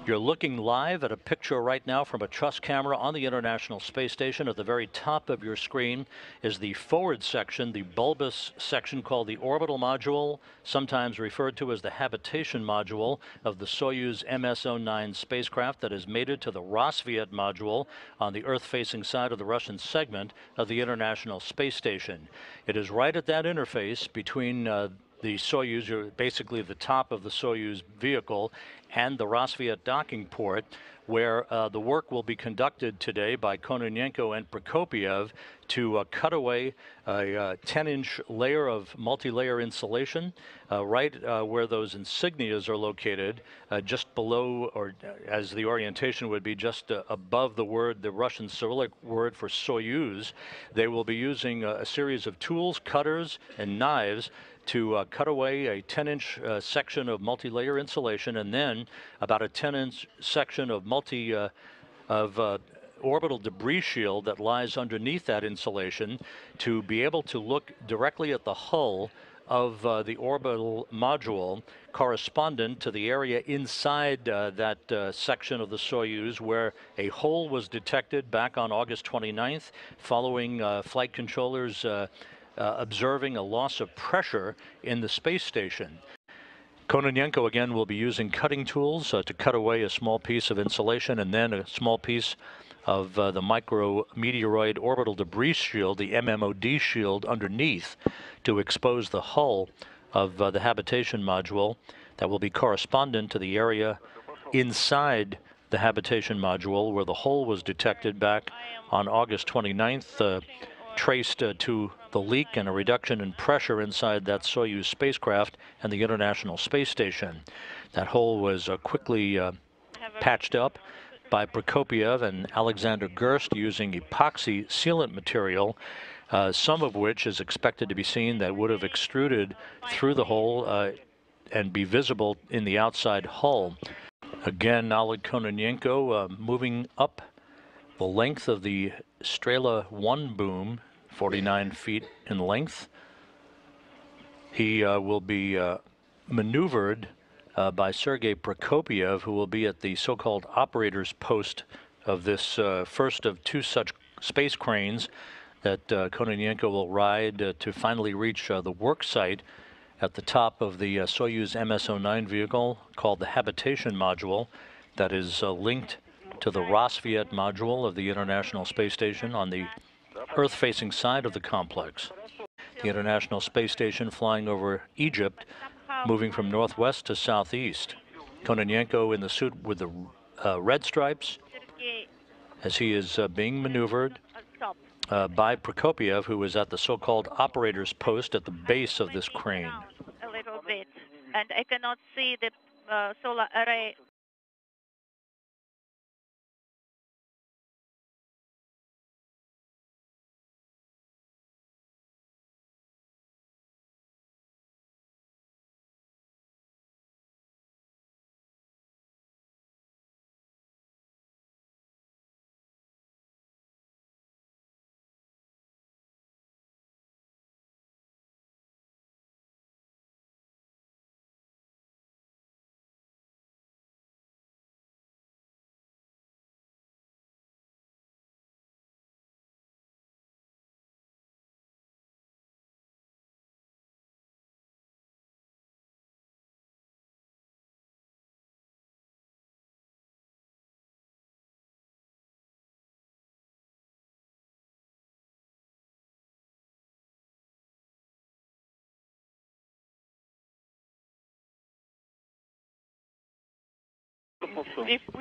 You're looking live at a picture right now from a truss camera on the International Space Station. At the very top of your screen is the forward section, the bulbous section called the orbital module, sometimes referred to as the habitation module of the Soyuz MS-09 spacecraft that is mated to the Rassvet module on the Earth-facing side of the Russian segment of the International Space Station. It is right at that interface between the Soyuz, basically the top of the Soyuz vehicle, and the Rassvet docking port, where the work will be conducted today by Kononenko and Prokopyev to cut away a 10-inch layer of multi-layer insulation right where those insignias are located, just below, or as the orientation would be, just above the word, the Russian Cyrillic word for Soyuz. They will be using a series of tools, cutters, and knives to cut away a 10-inch section of multi-layer insulation, and then about a 10-inch section of orbital debris shield that lies underneath that insulation, to be able to look directly at the hull of the orbital module, correspondent to the area inside that section of the Soyuz where a hole was detected back on August 29th following flight controllers observing a loss of pressure in the space station. Kononenko again will be using cutting tools to cut away a small piece of insulation and then a small piece of the micrometeoroid orbital debris shield, the MMOD shield, underneath to expose the hull of the habitation module that will be correspondent to the area inside the habitation module where the hole was detected back on August 29th, traced to the leak and a reduction in pressure inside that Soyuz spacecraft and the International Space Station. That hole was quickly patched up by Prokopyev and Alexander Gerst using epoxy sealant material, some of which is expected to be seen that would have extruded through the hole and be visible in the outside hull. Again, Oleg Kononenko moving up the length of the Strela 1 boom, 49 feet in length. He will be maneuvered by Sergei Prokopyev, who will be at the so-called operator's post of this first of two such space cranes that Kononenko will ride to finally reach the work site at the top of the Soyuz MS-09 vehicle called the habitation module that is linked to the Rassvet module of the International Space Station on the Earth-facing side of the complex. The International Space Station flying over Egypt, moving from northwest to southeast. Kononenko in the suit with the red stripes as he is being maneuvered by Prokopyev, who is at the so-called operator's post at the base of this crane. A little bit, and I cannot see the solar array.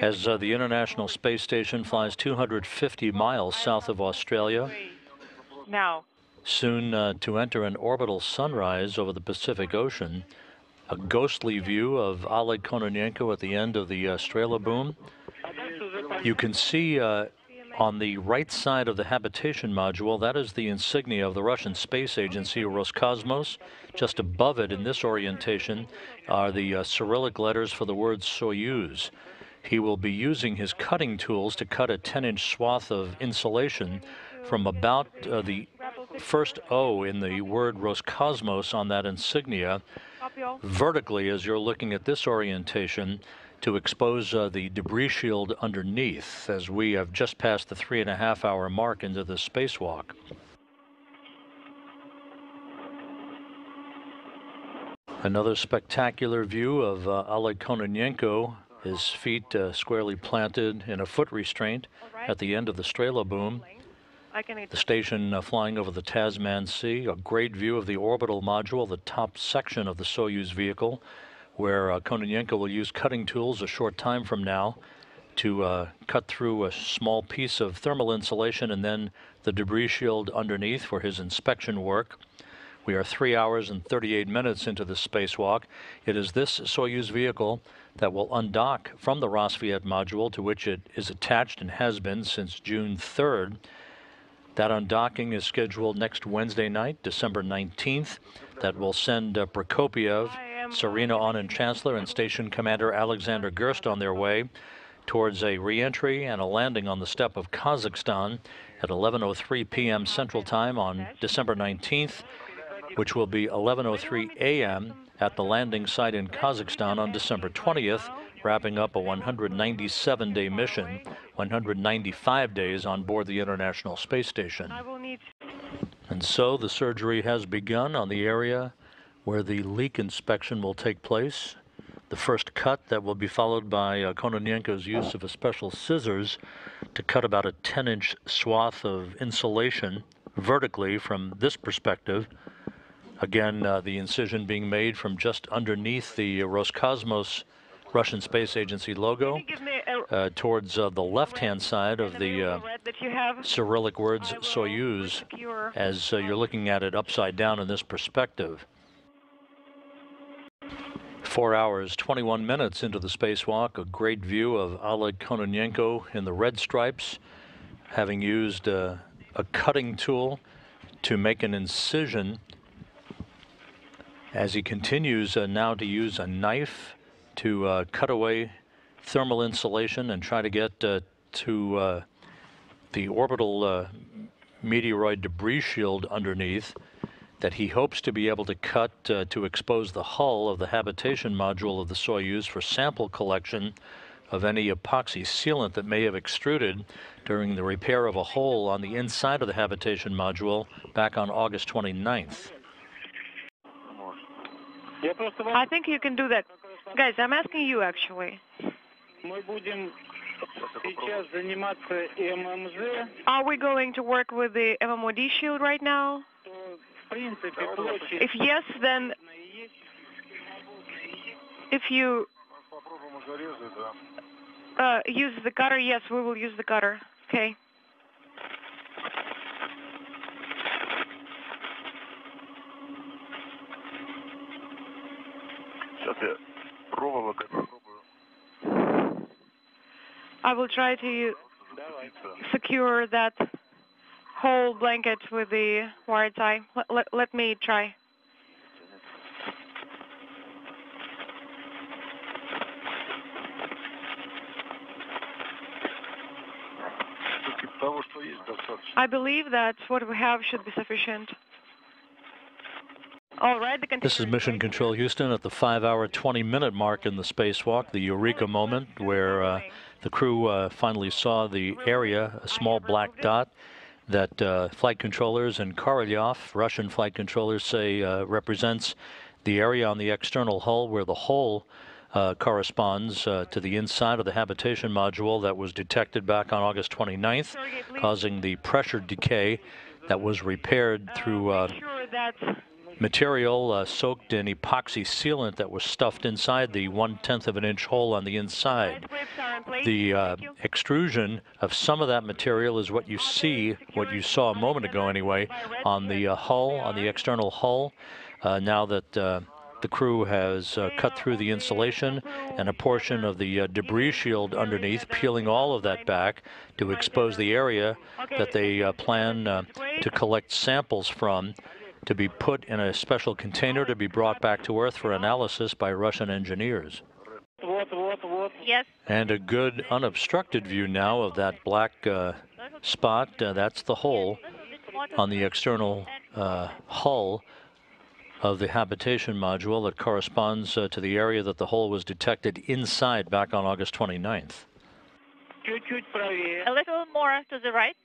As the International Space Station flies 250 miles south of Australia, Now, soon to enter an orbital sunrise over the Pacific Ocean, a ghostly view of Oleg Kononenko at the end of the Strela boom. You can see on the right side of the habitation module, that is the insignia of the Russian space agency, Roscosmos. Just above it in this orientation are the Cyrillic letters for the word Soyuz. He will be using his cutting tools to cut a 10-inch swath of insulation from about the first O in the word Roscosmos on that insignia vertically, as you're looking at this orientation, to expose the debris shield underneath, as we have just passed the 3.5-hour mark into the spacewalk. Another spectacular view of Oleg Kononenko, his feet squarely planted in a foot restraint at the end of the Strela boom. The station flying over the Tasman Sea, a great view of the orbital module, the top section of the Soyuz vehicle, where Kononenko will use cutting tools a short time from now to cut through a small piece of thermal insulation and then the debris shield underneath for his inspection work. We are 3 hours and 38 minutes into the spacewalk. It is this Soyuz vehicle that will undock from the Rassvet module, to which it is attached and has been since June 3rd. That undocking is scheduled next Wednesday night, December 19th. That will send Prokopiev, Serena Aunin Chancellor, and Station Commander Alexander Gerst on their way towards a re-entry and a landing on the steppe of Kazakhstan at 11:03 p.m. Central Time on December 19th, which will be 11:03 a.m. at the landing site in Kazakhstan on December 20th, wrapping up a 197-day mission, 195 days on board the International Space Station. And so the surgery has begun on the area where the leak inspection will take place. The first cut that will be followed by Kononenko's use of a special scissors to cut about a 10-inch swath of insulation vertically from this perspective. Again, the incision being made from just underneath the Roscosmos Russian Space Agency logo towards the left-hand side of the Cyrillic words Soyuz, as you're looking at it upside down in this perspective. 4 hours, 21 minutes into the spacewalk, a great view of Oleg Kononenko in the red stripes, having used a cutting tool to make an incision, as he continues now to use a knife to cut away thermal insulation and try to get to the orbital meteoroid debris shield underneath, that he hopes to be able to cut to expose the hull of the habitation module of the Soyuz for sample collection of any epoxy sealant that may have extruded during the repair of a hole on the inside of the habitation module back on August 29th. I think you can do that. Guys, I'm asking you actually. Are we going to work with the MMOD shield right now? If yes, then if you use the cutter, yes, we will use the cutter. Okay. I will try to secure that whole blanket with the wire tie. Let me try. I believe that what we have should be sufficient. All right. This is Mission Control Houston at the 5-hour, 20-minute mark in the spacewalk, the eureka moment where the crew finally saw the area, a small black dot that flight controllers and Korolyov, Russian flight controllers, say represents the area on the external hull where the hole corresponds to the inside of the habitation module that was detected back on August 29th, causing the pressure decay that was repaired through material soaked in epoxy sealant that was stuffed inside the 1/10 of an inch hole on the inside. The extrusion of some of that material is what you see, what you saw a moment ago anyway, on the hull, on the external hull. Now that the crew has cut through the insulation and a portion of the debris shield underneath, peeling all of that back to expose the area that they plan to collect samples from, to be put in a special container to be brought back to Earth for analysis by Russian engineers. Yes. And a good unobstructed view now of that black spot. That's the hole on the external hull of the habitation module that corresponds to the area that the hole was detected inside back on August 29th. Чуть-чуть правее. A little more to the right.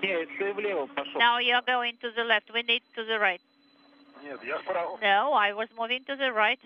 Нет, ты влево пошел. Now you're going to the left. We need to the right. Нет, я вправо. No, I was moving to the right.